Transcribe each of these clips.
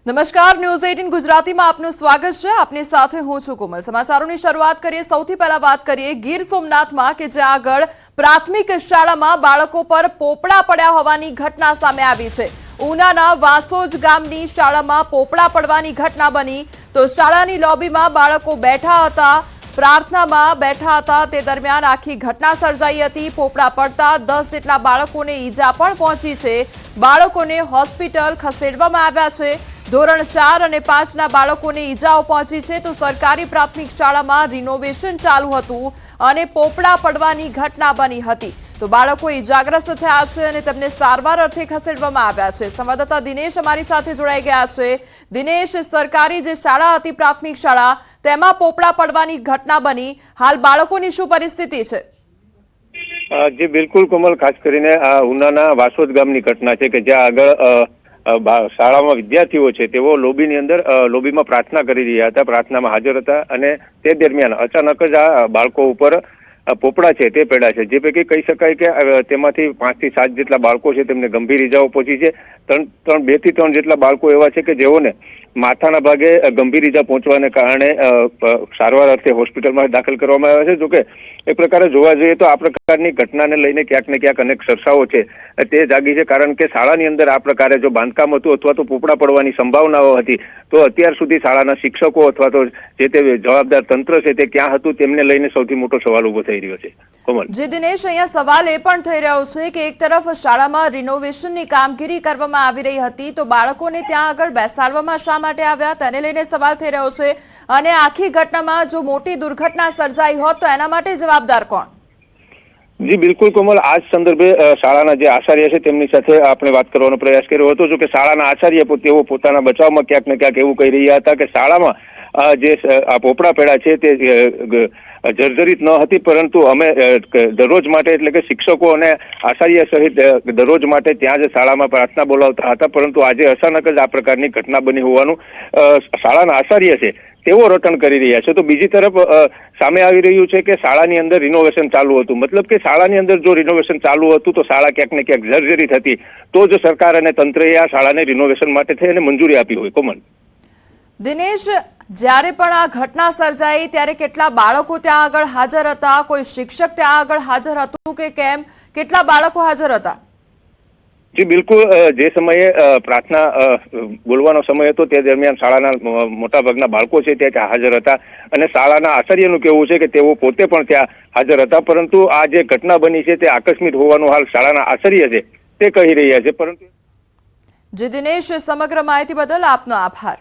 નમસ્કાર, ન્યૂઝ 18 ગુજરાતીમાં આપનું સ્વાગત છે। આપની સાથે હું છું કોમલ। સમાચારોની શરૂઆત કરીએ। સૌથી પહેલા વાત કરીએ ગીર સોમનાથમાં કે જ્યાં આગળ પ્રાથમિક શાળામાં બાળકો પર પોપડા પડ્યા હોવાની ઘટના સામે આવી છે। ઉનાના વાસોજ ગામની શાળામાં પોપડા પડવાની ઘટના બની તો શાળાની લોબીમાં બાળકો બેઠા હતા, પ્રાર્થનામાં બેઠા હતા તે દરમિયાન આખી ઘટના સર્જાઈ હતી। પોપડા પડતા 10 જેટલા બાળકોને ઈજા પણ પહોંચી છે। બાળકોને હોસ્પિટલ ખસેડવામાં આવ્યા છે। ધોરણ 4 અને 5 ના બાળકોને ઈજાઓ પહોંચી છે તો સરકારી પ્રાથમિક શાળામાં રિનોવેશન ચાલુ હતું અને પોપડા પડવાની ઘટના બની હતી તો બાળકો ઈજાગ્રસ્ત થયા છે અને તેમને સારવાર અર્થે ખસેડવામાં આવ્યા છે। સંવાદદાતા દિનેશ અમારી સાથે જોડાઈ ગયા છે। દિનેશ, સરકારી જે શાળા હતી પ્રાથમિક શાળા તેમાં પોપડા પડવાની ઘટના બની, હાલ બાળકોની શું પરિસ્થિતિ છે? જી બિલકુલ કોમલ, ખાસ કરીને આ ઉનાના વાસોદ ગામની ઘટના છે કે જ્યાં આગળ શાળામાં વિદ્યાર્થીઓ છે તેઓ લોબીમાં પ્રાર્થના કરી રહ્યા હતા, પ્રાર્થનામાં હાજર હતા અને તે દરમિયાન અચાનક જ આ બાળકો ઉપર પોપડા છે તે પડ્યા છે। જે પૈકી કહી શકાય કે તેમાંથી 5 થી 7 જેટલા બાળકો છે તેમને ગંભીર ઈજાઓ પહોંચી છે। 2 થી 3 જેટલા બાળકો એવા છે કે જેઓને માથાના ભાગે ગંભીર ઈજા પહોંચવાને કારણે સારવાર અર્થે હોસ્પિટલમાં દાખલ કરવામાં આવ્યા છે। જોકે એ પ્રકારે જોવા જઈએ તો આ પ્રકારની ઘટનાને લઈને ક્યાંક ને ક્યાંક અનેક ચર્ચાઓ છે તે જાગી છે, કારણ કે શાળાની અંદર આ પ્રકારે જો બાંધકામ હતું અથવા તો પોપડા પડવાની સંભાવનાઓ હતી તો અત્યાર સુધી શાળાના શિક્ષકો અથવા તો જે તે જવાબદાર તંત્ર છે તે ક્યાં હતું તેમને લઈને સૌથી મોટો સવાલ ઉભો થઈ રહ્યો છે। કોમલ જી દિનેશ, અહીંયા સવાલ એ પણ થઈ રહ્યો છે કે એક તરફ શાળામાં રિનોવેશનની કામગીરી કરવામાં આવી રહી હતી તો બાળકોને ત્યાં આગળ બેસાડવામાં શા માટે આવ્યા તેને લઈને સવાલ થઈ રહ્યો છે અને આખી ઘટનામાં જો મોટી દુર્ઘટના સર્જાઈ હોત તો એના માટે જવાબદાર કોણ? જી બિલકુલ કોમલ, આ જ સંદર્ભે શાળાના જે આચાર્ય છે તેમની સાથે આપણે વાત કરવાનો પ્રયાસ કર્યો હતો। જો કે શાળાના આચાર્ય તેઓ પોતાના બચાવમાં ક્યાંક ને ક્યાંક એવું કહી રહ્યા હતા કે શાળામાં જે આ પોપડા પડ્યા છે તે જર્જરિત ન હતી, પરંતુ અમે દરરોજ માટે એટલે કે શિક્ષકો અને આચાર્ય સહિત દરરોજ માટે ત્યાં જ શાળામાં પ્રાર્થના બોલાવતા હતા, પરંતુ આજે અચાનક જ આ પ્રકારની ઘટના બની હોવાનું શાળાના આચાર્ય છે તેઓ રટણ કરી રહ્યા છે। તો બીજી તરફ સામે આવી રહ્યું છે કે શાળાની અંદર રિનોવેશન ચાલુ હતું, મતલબ કે શાળાની અંદર જો રિનોવેશન ચાલુ હતું તો શાળા ક્યાંક ને ક્યાંક જર્જરિત હતી તો જ સરકાર અને તંત્રએ આ શાળાને રિનોવેશન માટે થઈ અને મંજૂરી આપી હોય। કોમલ દિનેશ, જ્યારે પણ આ ઘટના સર્જાઈ ત્યારે કેટલા બાળકો ત્યાં આગળ હાજર હતા? કોઈ શિક્ષક ત્યાં આગળ હાજર હતું કે કેમ? કેટલા બાળકો હાજર હતા? જી બિલકુલ, જે સમયે પ્રાર્થના બોલવાનો સમય હતો તે દરમિયાન શાળાના મોટાભાગના બાળકો છે તે હાજર હતા અને શાળાના આચાર્યનું કહેવું છે કે તેઓ પોતે પણ ત્યાં હાજર હતા, પરંતુ આ જે ઘટના બની છે તે આકસ્મિક હોવાનું હાલ શાળાના આચાર્ય છે તે કહી રહ્યા છે। પરંતુ જી દિનેશ, સમગ્ર માહિતી બદલ આપનો આભાર।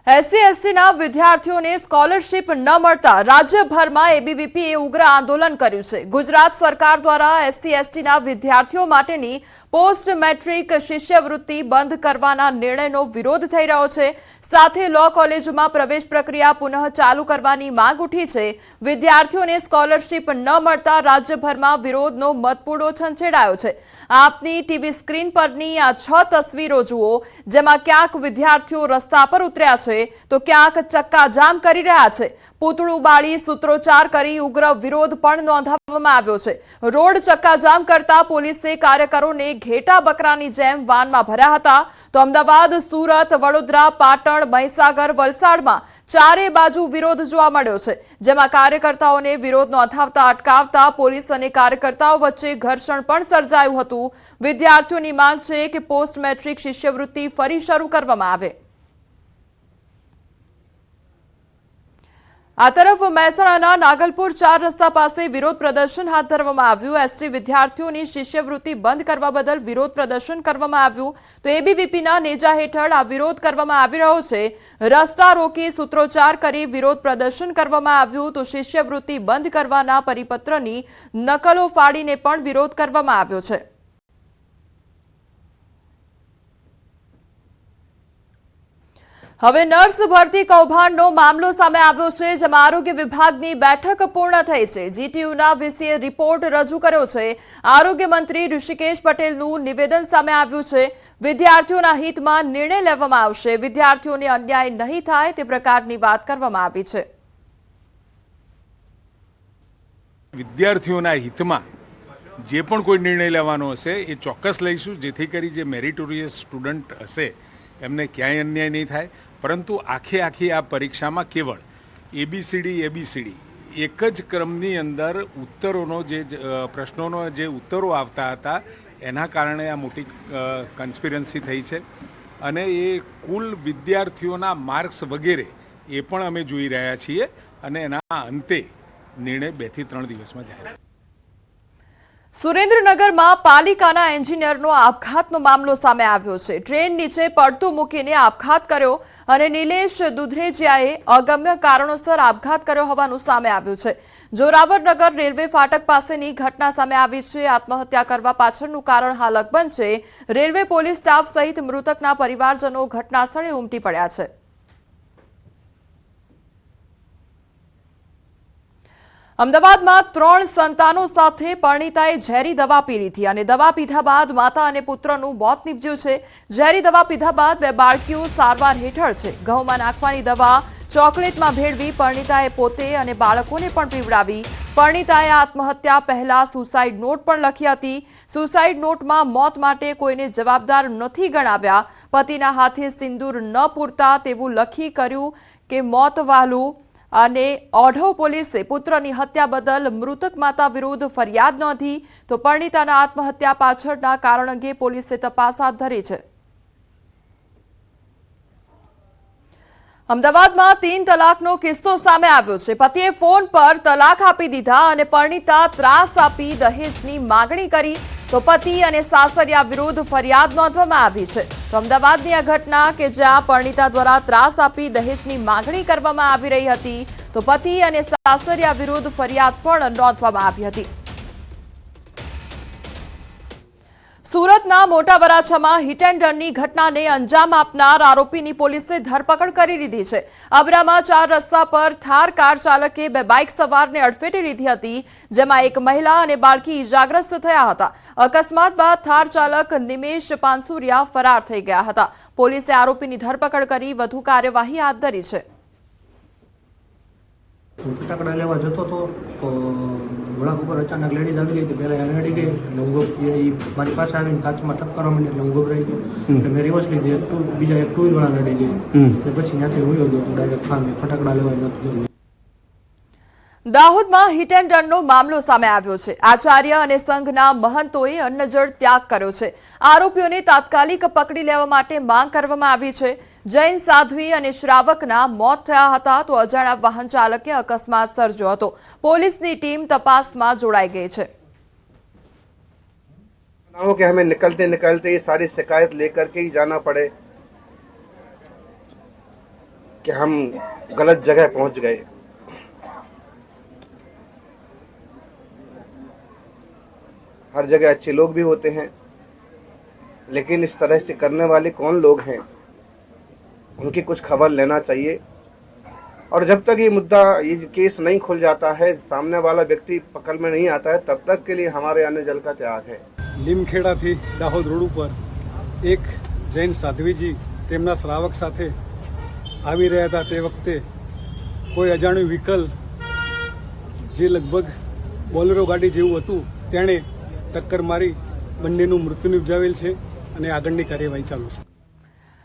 SC/ST ના વિદ્યાર્થીઓને સ્કોલરશીપ ન મળતા રાજ્યભરમાં એબીવીપીએ ઉગ્ર આંદોલન કર્યું છે। ગુજરાત સરકાર દ્વારા SC/ST ના વિદ્યાર્થીઓ માટેની પોસ્ટ મેટ્રિક શિષ્યવૃત્તિ બંધ કરવાના નિર્ણયનો વિરોધ થઈ રહ્યો છે। સાથે લો કોલેજોમાં પ્રવેશ પ્રક્રિયા પુનઃ ચાલુ કરવાની માંગ ઉઠી છે। વિદ્યાર્થીઓને સ્કોલરશીપ ન મળતા રાજ્યભરમાં વિરોધનો મતપૂડો છંછેડાયો છે। આપની ટીવી સ્ક્રીન પરની આ 6 તસવીરો જુઓ, જેમાં ક્યાંક વિદ્યાર્થીઓ રસ્તા પર ઉતર્યા છે તો ક્યાંક ચક્કાજામ કરી રહ્યા છે। પૂતળું બાળી સૂત્રોચ્ચાર કરી ઉગ્ર વિરોધ પણ નોંધાવવામાં આવ્યો છે। રોડ ચક્કાજામ કરતા પોલીસે કાર્યકરોને ઘેટા બકરાની જેમ વાનમાં ભર્યા હતા તો અમદાવાદ, સુરત, વડોદરા, પાટણ, મહીસાગર, વલસાડમાં ચારે બાજુ વિરોધ જોવા મળ્યો છે, જેમાં કાર્યકર્તાઓને વિરોધ નોંધાવતા અટકાવતા પોલીસ અને કાર્યકર્તાઓ વચ્ચે ઘર્ષણ પણ સર્જાયું હતું। વિદ્યાર્થીઓની માંગ છે કે પોસ્ટ મેટ્રિક શિષ્યવૃત્તિ ફરી શરૂ કરવામાં આવે। આ તરફ મહેસાણાના નાગલપુર 4 રસ્તા પાસે વિરોધ પ્રદર્શન હાથ ધરવામાં આવ્યું। ST વિદ્યાર્થીઓની શિષ્યવૃત્તિ બંધ કરવા બદલ વિરોધ પ્રદર્શન કરવામાં આવ્યું તો એબીવીપીના નેજા હેઠળ આ વિરોધ કરવામાં આવી રહ્યો છે। રસ્તા રોકી સૂત્રોચ્ચાર કરી વિરોધ પ્રદર્શન કરવામાં આવ્યું તો શિષ્યવૃત્તિ બંધ કરવાના પરિપત્રની નકલો ફાડીને પણ વિરોધ કરવામાં આવ્યો છે। હવે નર્સ ભરતી કૌભાંડનો મામલો સામે આવ્યો છે, જેમાં આરોગ્ય વિભાગની બેઠક પૂર્ણ થઈ છે। જીટીયુના વીસીએ રિપોર્ટ રજૂ કર્યો છે। આરોગ્ય મંત્રી ઋષિકેશ પટેલનું નિવેદન સામે આવ્યું છે। વિદ્યાર્થીઓના હિતમાં નિર્ણય લેવામાં આવશે, વિદ્યાર્થીઓને અન્યાય નહીં થાય તે પ્રકારની વાત કરવામાં આવી છે। વિદ્યાર્થીઓના હિતમાં જે પણ કોઈ નિર્ણય લેવાનો હશે એ ચોક્કસ લઈશું, જેથી કરી જે મેરિટોરિયસ સ્ટુડન્ટ હશે એમને ક્યાંય અન્યાય નહીં થાય. પરંતુ આખી આ પરીક્ષામાં કેવળ એબીસીડી એક જ ક્રમની અંદર ઉત્તરોનો જે પ્રશ્નોનો જે ઉત્તરો આવતા હતા એના કારણે આ મોટી કન્સ્પિરન્સી થઈ છે. અને એ કુલ વિદ્યાર્થીઓના માર્ક્સ વગેરે એ પણ અમે જોઈ રહ્યા છીએ અને એના અંતે નિર્ણય 2 થી 3 દિવસમાં જાહેર. સુરેન્દ્રનગરમાં પાલિકાના એન્જિનિયરનો આપઘાતનો મામલો સામે આવ્યો છે. ટ્રેન નીચે પડતું મૂકીને આપઘાત કર્યો અને નિલેશ દુધરેજિયાએ અગમ્ય કારણોસર આપઘાત કર્યો હોવાનું સામે આવ્યું છે. જોરાવરનગર રેલવે ફાટક પાસેની ઘટના સામે આવી છે. આત્મહત્યા કરવા પાછળનું કારણ હાલ અકબંધ છે. રેલવે પોલીસ સ્ટાફ સહિત મૃતકના પરિવારજનો ઘટનાસ્થળે ઉમટી પડ્યા છે. અમદાવાદમાં 3 સંતાનો સાથે પરિણીતાએ ઝેરી દવા પી લીધી અને દવા પીધા બાદ માતા અને પુત્રનું મોત નીપજ્યું છે. ઝેરી દવા પીધા બાદ 2 બાળકીઓ સારવાર હેઠળ છે. ઘઉંમાં નાખવાની દવા ચોકલેટમાં ભેળવી પરિણીતાએ પોતે અને બાળકોને પણ પીવડાવી. પરિણીતાએ આત્મહત્યા પહેલા સુસાઇડ નોટ પણ લખી હતી. સુસાઇડ નોટમાં મોત માટે કોઈને જવાબદાર નથી ગણાવ્યા. પતિના હાથે સિંદૂર ન પૂરતા તેવું લખી કર્યું કે મોત વહાલું. અને ઓઢવ પોલીસે પુત્રની હત્યા બદલ મૃતક માતા વિરુદ્ધ ફરિયાદ નોંધી. તો પરિણીતાના આત્મહત્યા પાછળના કારણ અંગે પોલીસે તપાસ હાથ ધરી છે. અમદાવાદમાં 3 તલાકનો કિસ્સો સામે આવ્યો છે. પતિએ ફોન પર તલાક આપી દીધા અને પરિણીતા ત્રાસ આપી દહેજની માંગણી કરી. તો પતિ અને સાસરિયા વિરુદ્ધ ફરિયાદ નોંધવામાં આવી છે. તો અમદાવાદની આ ઘટના કે જ્યાં પરિણીતા દ્વારા ત્રાસ આપી દહેજની માંગણી કરવામાં આવી રહી હતી, તો પતિ અને સાસરિયા વિરુદ્ધ ફરિયાદ પણ નોંધવામાં આવી હતી. સુરતના મોટા વરાછામાં હિટ એન્ડ રનની ઘટનાને અંજામ આપનાર આરોપીની પોલીસે ધરપકડ કરી લીધી છે. આબરામાં 4 રસ્તા પર થાર કાર ચાલકે 2 બાઇક સવારને અડફેટે લીધી હતી, જેમાં એક મહિલા અને બાળકી ઇજાગ્રસ્ત થયા હતા. અકસ્માત બાદ થાર ચાલક નિમેશ પાનસુરિયા ફરાર થઈ ગયા હતા. પોલીસે આરોપીની ધરપકડ કરી વધુ કાર્યવાહી હાથ ધરી છે. ફટાકડા લેવા જતો હતો તો વળાંક ઉપર અચાનક લેડીઝ આવી ગઈ. પહેલા એને અડી ગઈ એટલે હું મારી પાસે આવીને કાચમાં ટક્કર માંડી એટલે હું ગભરાઈ ગયો. એટલે મેં રિવર્સ લીધી. બીજા એક 2 વાળા અડી ગઈ. પછી ત્યાંથી ઉડ્યો ગયો ડાયરેક્ટ સામે. ફટાકડા લેવા નથી ગયો. દાહોદમાં હિટ એન્ડ રનનો મામલો સામે આવ્યો છે. આચાર્ય અને સંઘના મહંતોએ અન્નજળ ત્યાગ કર્યો છે. આરોપીઓને તાત્કાલિક પકડી લેવા માટે માંગ કરવામાં આવી છે. જૈન સાધ્વી અને શ્રાવકના મોત થયા હતા. તો અજાણ્યા વાહન ચાલકે અકસ્માત સર્જ્યો હતો. પોલીસની ટીમ તપાસમાં જોડાઈ ગઈ છે. कि हमें निकलते निकलते ये सारी शिकायत लेकर के ही जाना पड़े कि हम गलत जगह पहुंच गए. हर जगह अच्छे लोग भी होते हैं, लेकिन इस तरह से करने वाले कौन लोग हैं, उनकी कुछ खबर लेना चाहिए. और जब तक ये मुद्दा, ये केस नहीं खुल जाता है, सामने वाला व्यक्ति पकड़ में नहीं आता है, तब तक के लिए हमारे अन्न जल का त्याग है. લીમખેડાથી દાહોદ રોડ ઉપર એક જૈન સાધ્વીજી તેમના શ્રાવક સાથે આવી રહ્યા હતા. તે વખતે કોઈ અજાણ્યું વ્હીકલ જે લગભગ બોલેરો ગાડી જેવું હતું તેણે ટક્કર મારી બંનેનું મૃત્યુ નિપજાવેલ છે અને આગળની કાર્યવાહી ચાલુ છે.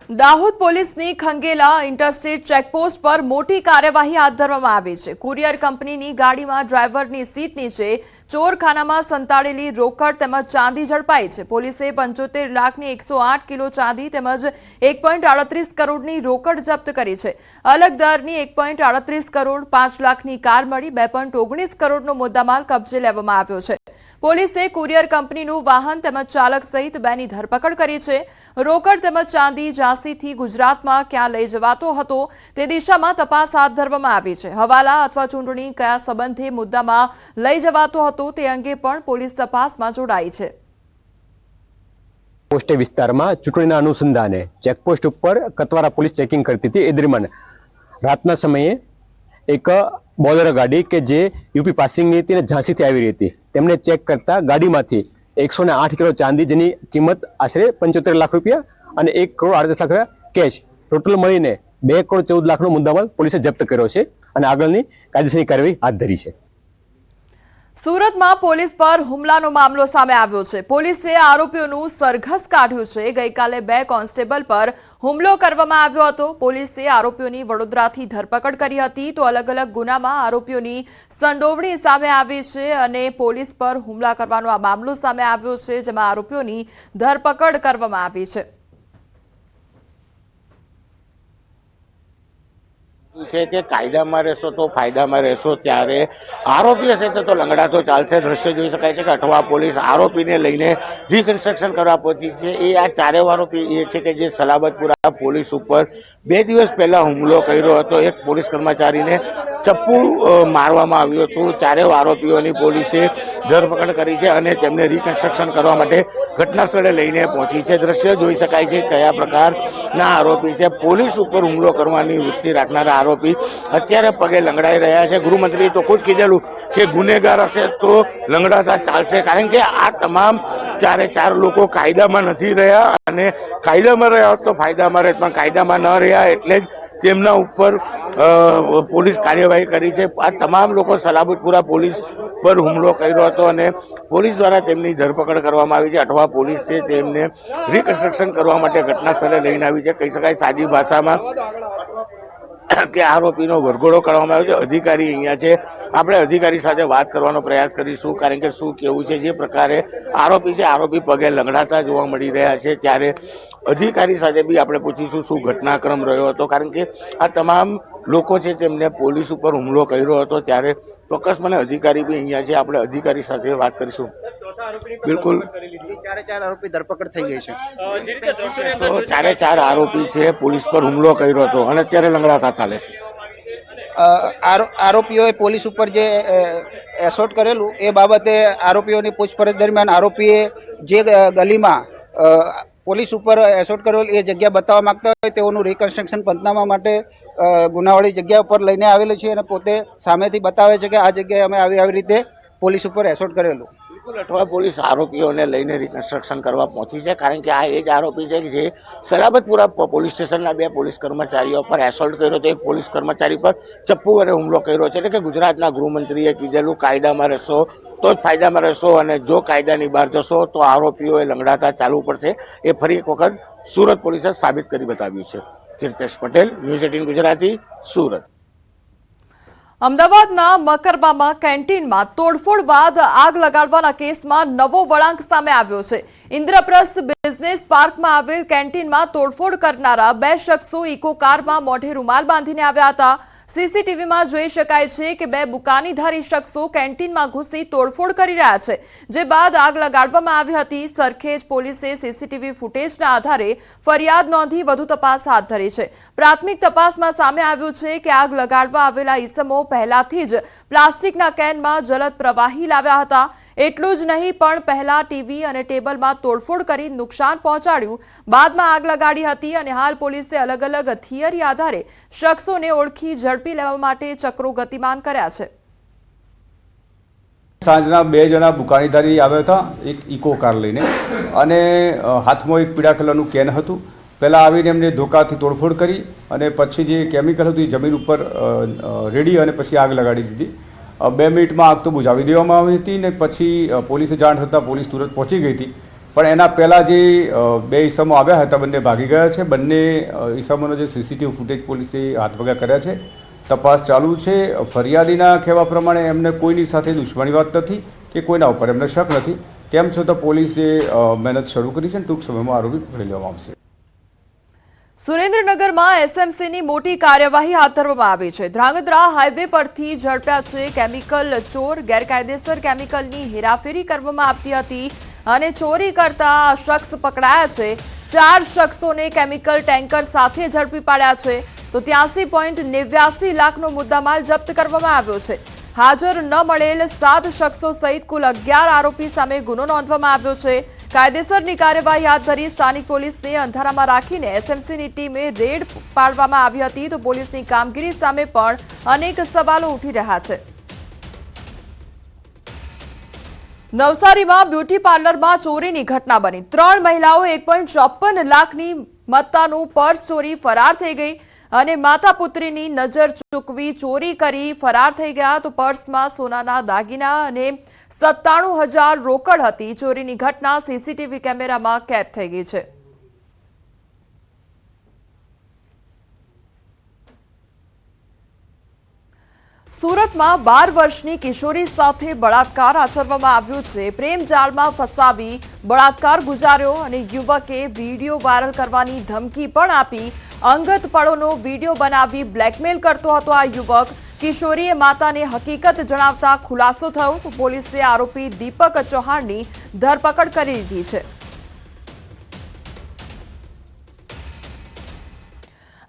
દાહોદ પોલીસની ખંગેલા ઇન્ટરસ્ટેટ ચેકપોસ્ટ પર મોટી કાર્યવાહી હાથ ધરવામાં આવી છે. કુરિયર કંપનીની ગાડીમાં ડ્રાઈવરની સીટ નીચે ચોરખાનામાં સંતાડેલી રોકડ તેમજ ચાંદી ઝડપાઈ છે. પોલીસે 75,01,08 કિલો ચાંદી તેમજ 1.38 કરોડની રોકડ જપ્ત કરી છે. અલગ દરની 1.38 કરોડ, 5 લાખની કાર મળી 2.19 કરોડનો મુદ્દામાલ કબજે લેવામાં આવ્યો છે. પોલીસે કુરિયર કંપનીનું વાહન તેમજ ચાલક સહિત 2ની ધરપકડ કરી છે. રોકડ તેમજ ચાંદી ઝાંસીથી ગુજરાતમાં ક્યાં લઈ જવાતો હતો તે દિશામાં તપાસ હાથ ધરવામાં આવી છે. હવાલા અથવા ચૂંટણી કયા સંબંધે મુદ્દામાં લઈ જવાતો હતો તે અંગે પણ પોલીસ તપાસમાં જોડાઈ છે. પોસ્ટ વિસ્તારમાં ચૂંટણીના અનુસંધાને ચેકપોસ્ટ ઉપર કતવારા પોલીસ ચેકિંગ કરતી હતી. એ દરમિયાન રાતના સમયે એક બોલેરો ગાડી કે જે યુપી પાસિંગની હતી અને ઝાંસીથી આવી રહી હતી, તેમને ચેક કરતા ગાડીમાંથી 108 કિલો ચાંદી, જેની કિંમત આશરે 75 લાખ રૂપિયા અને 1 કરોડ 38 લાખ રૂપિયા કેશ, ટોટલ મળીને 2 કરોડ 14 લાખનો મુદ્દામાલ પોલીસે જપ્ત કર્યો છે અને આગળની કાયદેસરની કાર્યવાહી હાથ ધરી છે. સુરતમાં પોલીસ પર હુમલાનો મામલો સામે આવ્યો છે। પોલીસે આરોપીઓનું સરઘસ કાઢ્યું છે। ગઈકાલે 2 કોન્સ્ટેબલ પર હુમલો કરવામાં આવ્યો હતો। પોલીસે આરોપીઓની વડોદરાથી ધરપકડ કરી હતી તો અલગ અલગ ગુનામાં આરોપીઓની સંડોવણી સામે આવી છે અને પોલીસ પર હુમલા કરવાનો આ મામલો સામે આવ્યો છે, જેમાં આરોપીઓની ધરપકડ કરવામાં આવી છે। છે કે કાયદામાં રહેશો તો ફાયદામાં રહેશો, ત્યારે આરોપી હશે તો લંગડા તો ચાલશે। દ્રશ્ય જોઈ શકાય છે કે અઠવા પોલીસ આરોપીને લઈને રિકન્સ્ટ્રક્શન કરવા પહોંચી છે। એ આ ચારેય આરોપી એ છે કે જે સલાબતપુરા પોલીસ ઉપર 2 દિવસ પહેલા હુમલો કર્યો હતો। એક પોલીસ કર્મચારીને ચપ્પુ મારવામાં આવ્યું હતું। ચારેય આરોપીઓની પોલીસે ધરપકડ કરી છે અને તેમને રિકન્સ્ટ્રક્શન કરવા માટે ઘટના સ્થળે લઈને પહોંચી છે। દ્રશ્ય જોઈ શકાય છે કયા પ્રકારના આરોપી છે। પોલીસ ઉપર હુમલો કરવાની વૃત્તિ રાખનારા આરોપી અત્યારે પગે લંગડાઈ રહ્યા છે। ગૃહમંત્રીએ ચોખ્ખું જ કીધેલું કે ગુનેગાર હશે તો લંગડાતા ચાલશે, કારણ કે આ તમામ 4 લોકો કાયદામાં નથી રહ્યા અને કાયદામાં રહ્યા હોત તો ફાયદામાં રહેત, પણ કાયદામાં ન રહ્યા એટલે જ તેમના ઉપર પોલીસ કાર્યવાહી કરી છે। આ તમામ લોકો સલાબતપુરા પોલીસ પર હુમલો કર્યો હતો અને પોલીસ દ્વારા તેમની ધરપકડ કરવામાં આવી છે। અઠવા પોલીસ છે તેમને રિકન્સ્ટ્રક્શન કરવા માટે ઘટના સ્થળે લઈને આવી છે। કહી શકાય સાદી ભાષામાં કે આરોપીનો વરઘોડો કરવામાં આવ્યો છે। અધિકારી અહીંયા છે, આપણે અધિકારી સાથે વાત કરવાનો પ્રયાસ કરીશું, કારણ કે શું કેવું છે। જે પ્રકારે આરોપી છે, આરોપી પગે લંગડાતા જોવા મળી રહ્યા છે, ત્યારે અધિકારી સાથે બી આપણે પૂછીશું શું ઘટનાક્રમ રહ્યો હતો, કારણ કે આ તમામ લોકો છે તેમને પોલીસ ઉપર હુમલો કર્યો હતો। ત્યારે ચોક્કસપણે અધિકારી બી અહીંયા છે, આપણે અધિકારી સાથે વાત કરીશું। બિલકુલ 4 આરોપી ધરપકડ થઈ ગઈ છે। 4 આરોપી છે પોલીસ પર હુમલો કર્યો હતો અને અત્યારે લંગડાતા ચાલે છે। આરોપીઓએ પોલીસ ઉપર જે એસોટ કરેલું એ બાબતે આરોપીઓની પૂછપરછ દરમિયાન આરોપીએ જે ગલીમાં પોલીસ ઉપર એસોટ કરેલ એ જગ્યા બતાવવા માંગતા હોય તેઓનું રિકન્સ્ટ્રક્શન પંચનામા માટે ગુનાવાળી જગ્યા ઉપર લઈને આવેલું છે અને પોતે સામેથી બતાવે છે કે આ જગ્યાએ અમે આવી રીતે પોલીસ ઉપર એસોટ કરેલું। અઠવા પોલીસ આરોપીઓને લઈને રિકન્સ્ટ્રક્શન કરવા પહોંચી છે, કારણ કે આ એ જ આરોપી છે જે સલાબતપુરા પોલીસ સ્ટેશનના 2 પોલીસ કર્મચારીઓ પર એસોલ્ટ કર્યો હતો। એક પોલીસ કર્મચારી પર ચપ્પુ વડે હુમલો કર્યો છે। એટલે કે ગુજરાતના ગૃહમંત્રીએ કીધેલું કાયદામાં રહેશો તો જ ફાયદામાં રહેશો અને જો કાયદાની બહાર જશો તો આરોપીઓએ લંગડાતા ચાલવું પડશે। એ ફરી એક વખત સુરત પોલીસે સાબિત કરી બતાવ્યું છે। કીર્તેશ પટેલ, ન્યૂઝ 18 ગુજરાતી, સુરત। અમદાવાદના મકરબામાં કેન્ટીનમાં તોડફોડ બાદ આગ લગાડવાના કેસમાં નવો વળાંક સામે આવ્યો છે। ઇન્દ્રપ્રસ્થ બિઝનેસ પાર્કમાં આવેલ કેન્ટીનમાં તોડફોડ કરનારા 2 શખ્સો ઇકો કારમાં મોઢે રૂમાલ બાંધીને આવ્યા હતા। સીસીટીવીમાં જોઈ શકાય છે કે 2 બુકાનીધારી શખ્સો કેન્ટીનમાં ઘૂસી તોડફોડ કરી રહ્યા છે, જે બાદ આગ લગાડવામાં આવી હતી। સરખેજ પોલીસે સીસીટીવી ફૂટેજના આધારે ફરિયાદ નોંધી વધુ તપાસ હાથ ધરી છે। પ્રાથમિક તપાસમાં સામે આવ્યું છે કે આગ લગાડવા આવેલા ઈસમો પહેલાથી જ પ્લાસ્ટિકના કેનમાં જલદ પ્રવાહી લાવ્યા હતા। એટલું જ નહીં પણ પહેલા ટીવી અને ટેબલમાં તોડફોડ કરી નુકસાન પહોંચાડ્યું, બાદમાં આગ લગાડી હતી અને હાલ પોલીસે અલગ અલગ થિયરી આધારે શખ્સોને ઓળખી ઝડપી લેવા માટે ચક્રો ગતિમાન કર્યા છે। સાંજના 2 જણા બુકાનીધારી આવ્યા હતા એક ઇકો કાર લઈને અને હાથમાં એક પીળા કલરનું કેન હતું। પહેલાં આવીને એમને ધોકાથી તોડફોડ કરી અને પછી જે કેમિકલ હતું એ જમીન ઉપર રેડી અને પછી આગ લગાડી દીધી। 2 મિનિટમાં આગ તો બુઝાવી દેવામાં આવી હતી ને પછી પોલીસે જાણ થતાં પોલીસ તુરંત પહોંચી ગઈ હતી, પણ એના પહેલાં જે 2 ઈસમો આવ્યા હતા બંને ભાગી ગયા છે। બંને ઈસમોનો જે સીસીટીવી ફૂટેજ પોલીસે હાથવગા કર્યા છે। તપાસ ચાલુ છે। ફરિયાદીના કહેવા પ્રમાણે એમને કોઈની સાથે દુશ્મની વાત નથી કે કોઈના ઉપર એમને શક નથી, તેમ છતાં પોલીસે મહેનત શરૂ કરી છે અને ટૂંક સમયમાં આરોપી પકડી લેવામાં આવશે। સુરેન્દ્રનગરમાં એસએમસીની મોટી કાર્યવાહી હાથ ધરવામાં આવી છે। ધ્રાંગધ્રા હાઈવે પરથી ઝડપ્યા છે કેમિકલ ચોર। ગેરકાયદેસર કેમિકલની હેરાફેરી કરવામાં આવતી હતી અને ચોરી કરતા આ શખ્સ પકડાયા છે। 4 શખ્સોને કેમિકલ ટેન્કર સાથે ઝડપી પાડ્યા છે તો 83.89 લાખનો મુદ્દામાલ જપ્ત કરવામાં આવ્યો છે। હાજર ન મળેલ 7 શખ્સો સહિત કુલ 11 આરોપી સામે ગુનો નોંધવામાં આવ્યો છે। કાયદેસરની કાર્યવાહી હાથ ધરી સ્થાનિક પોલીસને અંધારામાં રાખીને એસએમસીની ટીમે રેડ પાડવામાં આવી હતી તો પોલીસની કામગીરી સામે પણ અનેક સવાલો ઉઠી રહ્યા છે। નવસારીમાં બ્યુટી પાર્લરમાં ચોરીની ઘટના બની। 3 મહિલાઓ 1.54 લાખની મત્તાનું પર્સ ચોરી ફરાર થઈ ગઈ। અને માતા પુત્રીની નજર ચૂકવી ચોરી કરી ફરાર થઈ ગયા તો પર્સમાં સોનાના દાગીના અને 97,000 રોકડ હતી। ચોરીની ઘટના સીસીટીવી કેમેરામાં કેદ થઈ ગઈ છે। સુરતમાં 12 વર્ષની કિશોરી સાથે બળાત્કાર આચરવામાં આવ્યો છે। પ્રેમ જાળમાં ફસાવી બળાત્કાર ગુજાર્યો અને યુવકે વિડીયો વાયરલ કરવાની ધમકી પણ આપી। અંગત પળોનો વિડીયો બનાવી બ્લેકમેલ કરતો હતો આ યુવક। કિશોરીએ માતાને હકીકત જણાવતા ખુલાસો થયો તો પોલીસે આરોપી દીપક ચૌહાણની ધરપકડ કરી લીધી છે।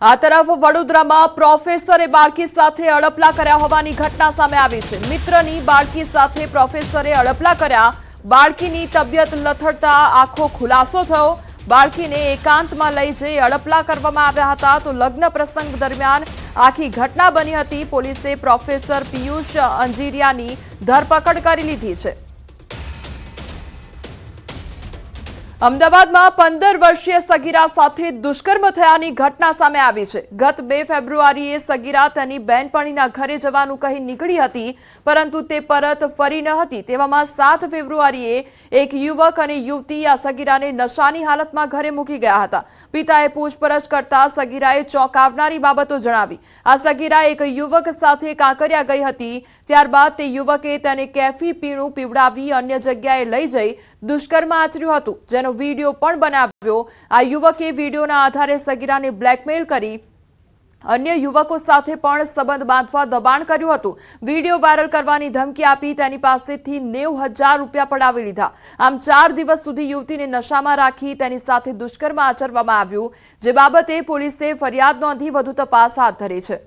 આ તરફ વડોદરામાં પ્રોફેસરે બાળકી સાથે અડપલા કર્યા હોવાની ઘટના સામે આવી છે। મિત્રની બાળકી સાથે પ્રોફેસરે અડપલા કર્યા। બાળકીની તબિયત લથડતા આખો ખુલાસો થયો। બાળકીને એકાંતમાં લઈ જઈ અડપલા કરવામાં આવ્યા હતા તો લગ્ન પ્રસંગ દરમિયાન આખી ઘટના બની હતી। પોલીસે પ્રોફેસર પિયુષ અંજીરિયાની ધરપકડ કરી લીધી છે। અમદાવાદમાં 15 વર્ષીય સગીરા સાથે દુષ્કર્મ થયાની ઘટના સામે આવી છે। ગત 2 ફેબ્રુઆરીએ સગીરા તેની બહેનપણીના ઘરે જવાનું કહી નીકળી હતી પરંતુ તે પરત ફરી ન હતી। તેવામાં 7 ફેબ્રુઆરીએ એક યુવક અને યુવતી આ સગીરાને નશાની હાલતમાં ઘરે મૂકી ગયા હતા। પિતાએ પૂછપરછ કરતા સગીરાએ ચોંકાવનારી બાબતો જણાવી। આ સગીરા એક યુવક સાથે કાંકરિયા ગઈ હતી। ત્યારબાદ તે યુવકે તેને કેફી પીણું પીવડાવી અન્ય જગ્યાએ લઈ જઈ દુષ્કર્મ આચર્યું હતું જેનો વિડીયો પણ બનાવ્યો। આ યુવકે વિડીયોના આધારે સગીરાને બ્લેકમેલ કરી અન્ય યુવકો સાથે પણ સંબંધ બાંધવા દબાણ કર્યું હતું। વિડીયો વાયરલ કરવાની ધમકી આપી તેની પાસેથી 90,000 રૂપિયા પડાવી લીધા। આમ 4 દિવસ સુધી યુવતીને નશામાં રાખી તેની સાથે દુષ્કર્મ આચરવામાં આવ્યું જે બાબતે પોલીસે ફરિયાદ નોંધી વધુ તપાસ હાથ ધરી છે।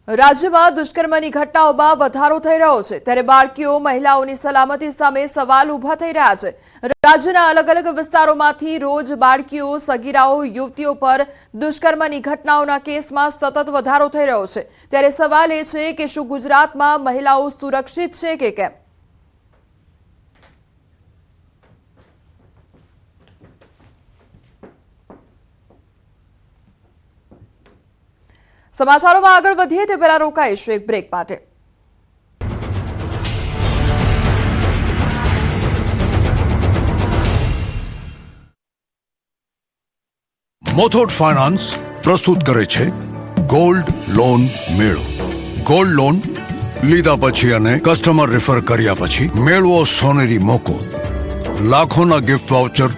રાજ્યમાં દુષ્કર્મની ઘટનાઓમાં વધારો થઈ રહ્યો છે ત્યારે બાળકીઓ મહિલાઓની સલામતી સામે સવાલ ઉભા થઈ રહ્યા છે। રાજ્યના અલગ અલગ વિસ્તારોમાંથી રોજ બાળકીઓ સગીરાઓ યુવતીઓ પર દુષ્કર્મની ઘટનાઓના કેસમાં સતત વધારો થઈ રહ્યો છે ત્યારે સવાલ એ છે કે શું ગુજરાતમાં મહિલાઓ સુરક્ષિત છે કે કેમ। સમાચારોમાં આગળ વધીએ તે પહેલા રોકાઈશું એક બ્રેક માટે। મોથોટ ફાઇનાન્સ પ્રસ્તુત કરે છે ગોલ્ડ લોન મેળો। ગોલ્ડ લોન લીધા પછી અને કસ્ટમર રેફર કર્યા પછી મેળવો સોનેરી મોકો। લાખોના ગિફ્ટ વાઉચર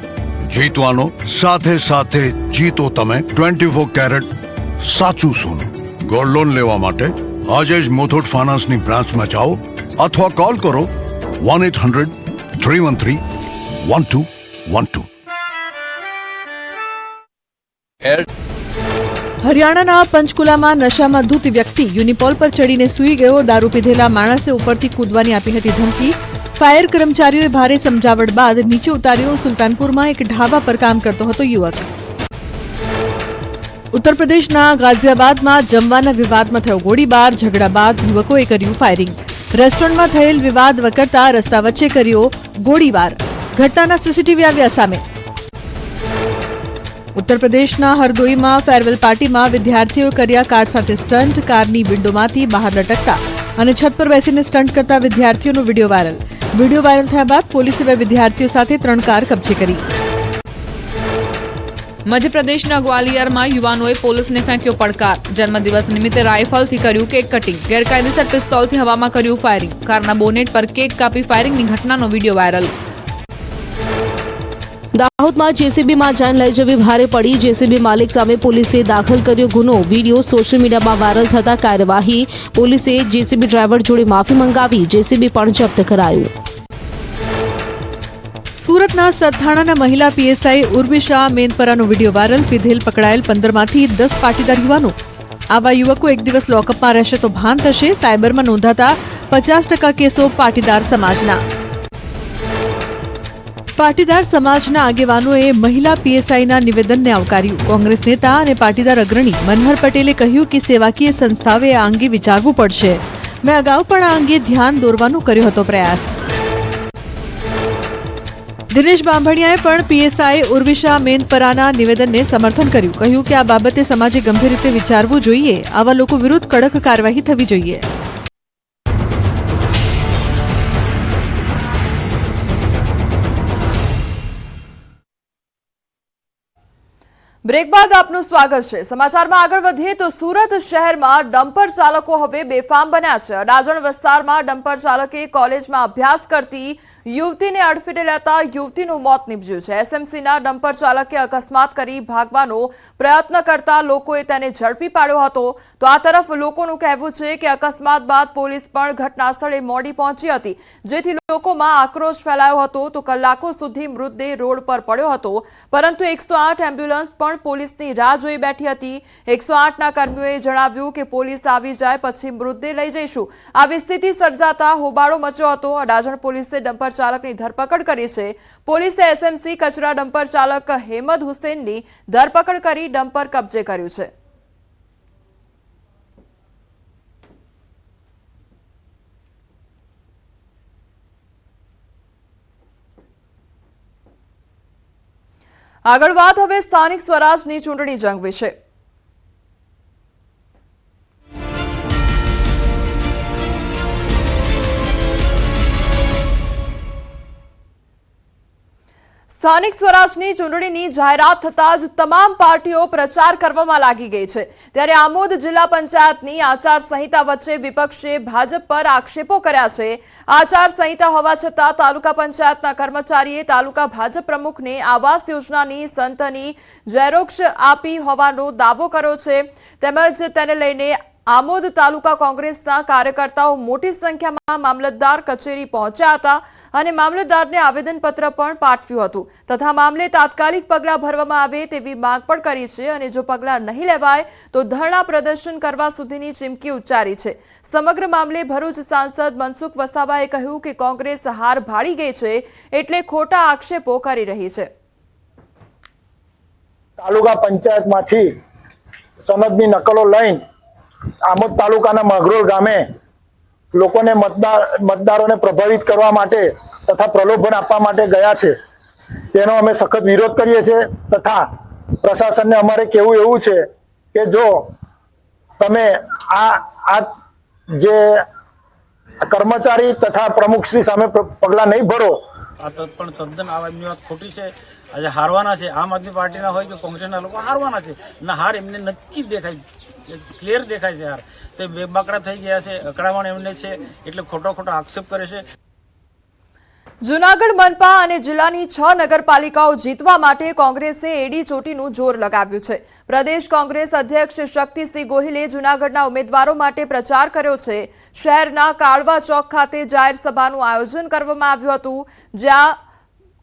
જીતવાનો સાથે સાથે જીતો તમે 24 કેરેટ સાચું સોનું। ગોલ્ડ લોન લેવા માટે આજે જ મોથોટ ફાઇનાન્સની બ્રાન્ચમાં જાઓ અથવા કોલ કરો 1-800-313-1212। હરિયાણાના પંચકુલામાં નશામાં ધૂત વ્યક્તિ યુનિપોલ પર ચડીને સૂઈ ગયો। દારૂ પીધેલા માણસે ઉપરથી કૂદવાની આપી હતી ધમકી। ફાયર કર્મચારીઓએ ભારે સમજાવટ બાદ નીચે ઉતાર્યો। સુલતાનપુરમાં એક ઢાબા પર કામ કરતો હતો યુવક। ઉત્તર પ્રદેશના ગાઝિયાબાદમાં જમવાના વિવાદમાં થયો ગોળીબાર। ઝઘડા બાદ યુવકોએ કર્યું ફાયરિંગ। રેસ્ટોરન્ટમાં થયેલ વિવાદ વકરતા રસ્તા વચ્ચે કર્યો ગોળીબાર। ઘટનાના સીસીટીવી આવ્યા સામે। ઉત્તર પ્રદેશના હરદોઈમાં ફેરવેલ પાર્ટીમાં વિદ્યાર્થીઓએ કર્યા કાર સાથે સ્ટન્ટ। કારની વિન્ડોમાંથી બહાર લટકતા અને છત પર બેસીને સ્ટન્ટ કરતા વિદ્યાર્થીઓનો વિડીયો વાયરલ। વિડીયો વાયરલ થયા બાદ પોલીસે 2 વિદ્યાર્થીઓ સાથે 3 કાર કબજે કરી। મધ્યપ્રદેશના ગ્વાલિયરમાં યુવાનોએ પોલીસને ફેંક્યો પડકાર। જન્મદિવસ નિમિત્તે રાઇફલથી કર્યું કેક કટિંગ। ગેરકાયદેસર પિસ્તોલથી હવામાં કર્યું ફાયરિંગ। કારના બોનેટ પર કેક કાપી ફાયરિંગની ઘટનાનો વિડીયો વાયરલ। દાહોદમાં જેસીબીમાં જાન લઈ જવી ભારે પડી। જેસીબી માલિક સામે પોલીસે દાખલ કર્યો ગુનો। વિડીયો સોશિયલ મીડિયામાં વાયરલ થતા કાર્યવાહી। પોલીસે જેસીબી ડ્રાઈવર જોડે માફી મંગાવી। જેસીબી પણ જપ્ત કરાયું। સુરતના સરથાણાના મહિલા PSI Urvisha મેનપરાનો video viral. પીધેલ પકડાયેલ 15માંથી 10 Patidar યુવાનો। આવા યુવકો એક દિવસ લોકઅપમાં રહેશે તો ભાન થશે। સાયબરમાં નોંધાતા 50% કેસો પાટીદાર સમાજના। પાટીદાર સમાજના આગેવાનોએ મહિલા પીએસઆઈના નિવેદનને આવકાર્યું। કોંગ્રેસ નેતા અને પાટીદાર અગ્રણી મનહર પટેલે કહ્યું કે સેવાકીય સંસ્થાઓએ આ અંગે વિચારવું પડશે। મેં અગાઉ પણ આ અંગે ધ્યાન દોરવાનો કર્યો હતો પ્રયાસ। દિનેશ બાંભણિયાએ પણ પીએસઆઈ ઉર્વિશા મેનપરાના નિવેદનને સમર્થન કર્યું. કહ્યું કે આ બાબતે સમાજે ગંભીર રીતે વિચારવું જોઈએ. આવા લોકો વિરુદ્ધ કડક કાર્યવાહી થવી જોઈએ. બ્રેક બાદ આપનું સ્વાગત છે. સમાચારમાં આગળ વધીએ તો સુરત શહેરમાં ડમ્પર ચાલકો હવે બેફામ બન્યા છે. અડાજણ વિસ્તારમાં ડમ્પર ચાલકે કોલેજમાં અભ્યાસ કરતી યુવતીને અડફેટે લેતા યુવતીનું મોત નીપજ્યું છે. એસએમસીના ડમ્પર ચાલકે અકસ્માત કરી ભાગવાનો પ્રયત્ન કરતા લોકોએ તેને ઝડપી પાડ્યો હતો. તો આ તરફ લોકોનું કહેવું છે કે અકસ્માત બાદ પોલીસ પણ ઘટના સ્થળે મોડી પહોંચી હતી, જેથી લોકોમાં આક્રોશ ફેલાયો હતો. તો કલાકો સુધી મૃતદેહ રોડ પર પડ્યો હતો, પરંતુ 108 એમ્બ્યુલન્સ પણ પોલીસની રાહ જોઈ બેઠી હતી. 108ના કર્મીઓએ જણાવ્યું કે પોલીસ આવી જાય પછી મૃતદેહ લઈ જઈશું. આવી સ્થિતિ સર્જાતા હોબાળો મચ્યો હતો. અડાજણ પોલીસે ડમ્પર ચાલકની ધરપકડ કરી છે. પોલીસે એસએમસી કચરા ડમ્પર ચાલક હેમદ હુસેનની ધરપકડ કરી ડમ્પર કબજે કર્યું છે. આગળ વાત હવે સ્થાનિક સ્વરાજની ચૂંટણી જંગ વિશે. સ્થાનિક સ્વરાજની ચૂંટણીની જાહેરાત થતાં જ તમામ પાર્ટીઓ પ્રચાર કરવામાં લાગી ગઈ છે. ત્યારે આમોદ જિલ્લા પંચાયતની આચારસંહિતા વચ્ચે વિપક્ષે ભાજપ પર આક્ષેપો કર્યા છે. આચારસંહિતા હોવા છતાં તાલુકા પંચાયતના કર્મચારીએ તાલુકા ભાજપ પ્રમુખને આવાસ યોજનાની સંતની ઝેરોક્ષ આપી હોવાનો દાવો કર્યો છે. તેમજ તેને લઈને આમોદ તાલુકા કોંગ્રેસના કાર્યકર્તાઓ મોટી સંખ્યામાં મામલતદાર કચેરી પહોંચ્યા હતા અને મામલતદારને આવેદનપત્ર પણ પાઠવ્યું હતું તથા મામલે તાત્કાલિક પગલાં ભરવામાં આવે તેવી માંગ પણ કરી છે. અને જો પગલાં નહીં લેવાય તો ધરણા પ્રદર્શન કરવા સુધીની ચીમકી ઉચ્ચારી છે. સમગ્ર મામલે ભરૂચ સાંસદ મનસુખ વસાવાએ કહ્યું કે કોંગ્રેસ હાર ભાળી ગઈ છે એટલે ખોટા આક્ષેપો કરી રહી છે. તાલુકા પંચાયતમાંથી સનદની નકલો લઈને આમોદ તાલુકાના મગરોળ ગામે લોકોને મતદારોને પ્રભાવિત કરવા માટે તથા પ્રલોભન આપવા માટે ગયા છે. તેનો અમે સખત વિરોધ કરીએ છીએ તથા પ્રશાસનને અમારે કહેવું એવું છે કે જો તમે આ જે કર્મચારી તથા પ્રમુખશ્રી સામે પગલાં નહીં ભરો આ પણ તદ્દન આ એમની વાત ખોટી છે. આજે હારવાના છે. આમ આદમી પાર્ટીના હોય કે કોંગ્રેસના લોકો હારવાના છે ના હાર એમને નક્કી દેખાય, ક્લિયર દેખાય છે. હાર તે બેબાકડા થઈ ગયા છે, અકળામણ એમને છે એટલે ખોટો આક્ષેપ કરે છે. જૂનાગઢ મનપા અને જિલ્લાની 6 નગરપાલિકાઓ જીતવા માટે કોંગ્રેસે એડી ચોટીનું જોર લગાવ્યું છે. પ્રદેશ કોંગ્રેસ અધ્યક્ષ શક્તિસિંહ ગોહિલે જૂનાગઢના ઉમેદવારો માટે પ્રચાર કર્યો છે. શહેરના કાળવા ચોક ખાતે જાહેર સભાનું આયોજન કરવામાં આવ્યું હતું, જ્યાં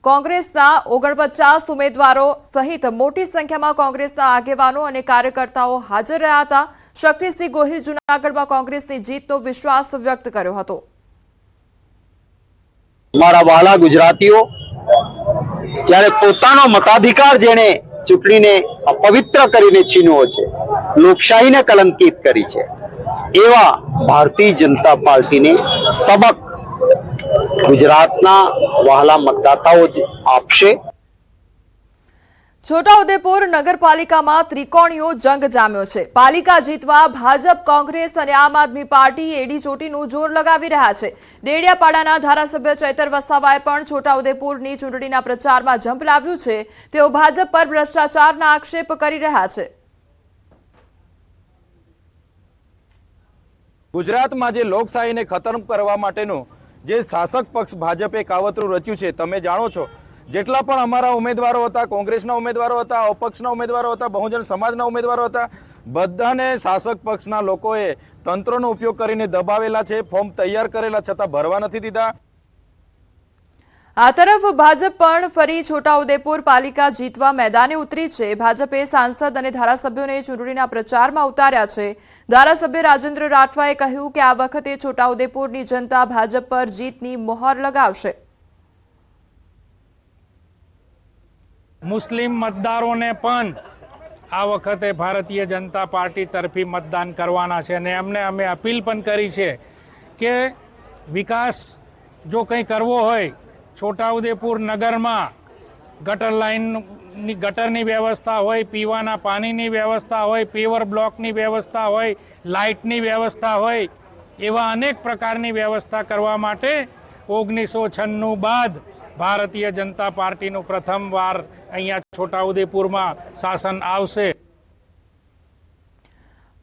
કોંગ્રેસના 49 ઉમેદવારો સહિત મોટી સંખ્યામાં કોંગ્રેસના આગેવાનો અને કાર્યકર્તાઓ હાજર રહ્યા હતા. શક્તિસિંહ ગોહિલ જૂનાગઢમાં કોંગ્રેસની જીતનો વિશ્વાસ વ્યક્ત કર્યો હતો. મારા વહાલા ગુજરાતીઓ, જ્યારે પોતાનો મતાધિકાર જેણે ચૂંટણીને અપવિત્ર કરીને છીનવો છે, લોકશાહીને કલંકિત કરી છે, એવા ભારતીય જનતા પાર્ટીને સબક ગુજરાતના વહાલા મતદાતાઓ જ આપશે. છોટાઉદેપુર નગરપાલિકામાં ત્રિકોણીયો જંગ જામ્યો છે. પાલિકા જીતવા ભાજપ, કોંગ્રેસ અને આમ આદમી પાર્ટી એડી ચોટીનું જોર લગાવી રહ્યા છે. ડેડિયાપાડાના ધારાસભ્ય ચૈતર વસાવાએ પણ છોટાઉદેપુરની ચૂંટણીના પ્રચારમાં ઝંપલાવ્યું છે. તેઓ ભાજપ પર ભ્રષ્ટાચારના આક્ષેપ કરી રહ્યા છે. ગુજરાતમાં જે લોકશાહીને ખતમ કરવા માટેનું જે શાસક પક્ષ ભાજપે કાવતરું રચ્યું છે, તમે જાણો છો. જેટલા પણ અમારા ઉમેદવારો હતા, કોંગ્રેસના ઉમેદવારો હતા, અપક્ષના ઉમેદવારો હતા, બહુજન સમાજના ઉમેદવારો હતા, બધાને શાસક પક્ષના લોકોએ તંત્રનો ઉપયોગ કરીને દબાવેલા છે. ફોર્મ તૈયાર કરેલા છતાં ભરવા નથી દીધા. આ તરફ ભાજપ પણ ફરી છોટાઉદેપુર પાલિકા જીતવા મેદાને ઉતરી છે. ભાજપે સાંસદ અને ધારાસભ્યોને ચૂંટણીના પ્રચારમાં ઉતાર્યા છે. ધારાસભ્ય રાજેન્દ્ર રાઠવાએ કહ્યું કે આ વખતે છોટાઉદેપુરની જનતા ભાજપ પર જીતની મહોર લગાવશે. મુસ્લિમ મતદારોને પણ આ વખતે ભારતીય જનતા પાર્ટી તરફી મતદાન કરવાના છે અને એમને અમે અપીલ પણ કરી છે કે વિકાસ જો કંઈ કરવો હોય છોટાઉદેપુર નગરમાં ગટરની વ્યવસ્થા હોય, પીવાના પાણીની વ્યવસ્થા હોય, પેવર બ્લોકની વ્યવસ્થા હોય, લાઇટની વ્યવસ્થા હોય, એવા અનેક પ્રકારની વ્યવસ્થા કરવા માટે 1996 બાદ ભારતીય જનતા પાર્ટીનું પ્રથમવાર અહીંયા છોટાઉદેપુરમાં શાસન આવશે.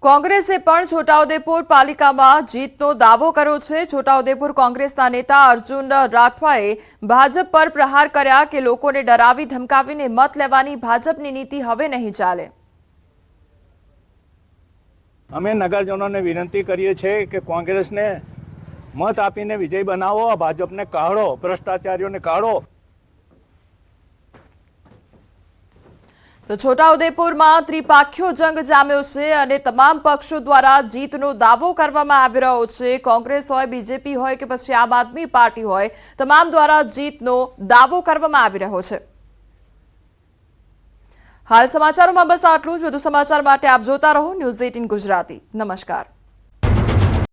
કોંગ્રેસે પણ છોટાઉદેપુર પાલિકામાં જીતનો દાવો કર્યો છે. છોટાઉદેપુર કોંગ્રેસના નેતા અર્જુન રાઠવાએ ભાજપ પર પ્રહાર કર્યા કે લોકોને ડરાવી ધમકાવીને મત લેવાની ભાજપની નીતિ હવે નહીં ચાલે. અમે નગરજનોને વિનંતી કરીએ છીએ કે કોંગ્રેસને મત આપીને વિજય બનાવો, ભાજપને કાઢો, ભ્રષ્ટાચારીઓને કાઢો. તો છોટાઉદેપુરમાં ત્રિપાખ્યો જંગ જામ્યો છે અને તમામ પક્ષો દ્વારા જીતનો દાવો કરવામાં આવી રહ્યો છે. કોંગ્રેસ હોય, બીજેપી હોય કે પછી આમ આદમી પાર્ટી હોય, તમામ દ્વારા જીતનો દાવો કરવામાં આવી રહ્યો છે. હાલ સમાચારોમાં બસ આટલું જ. વધુ સમાચાર માટે આપ જોતા રહો ન્યૂઝ 18 ગુજરાતી. નમસ્કાર.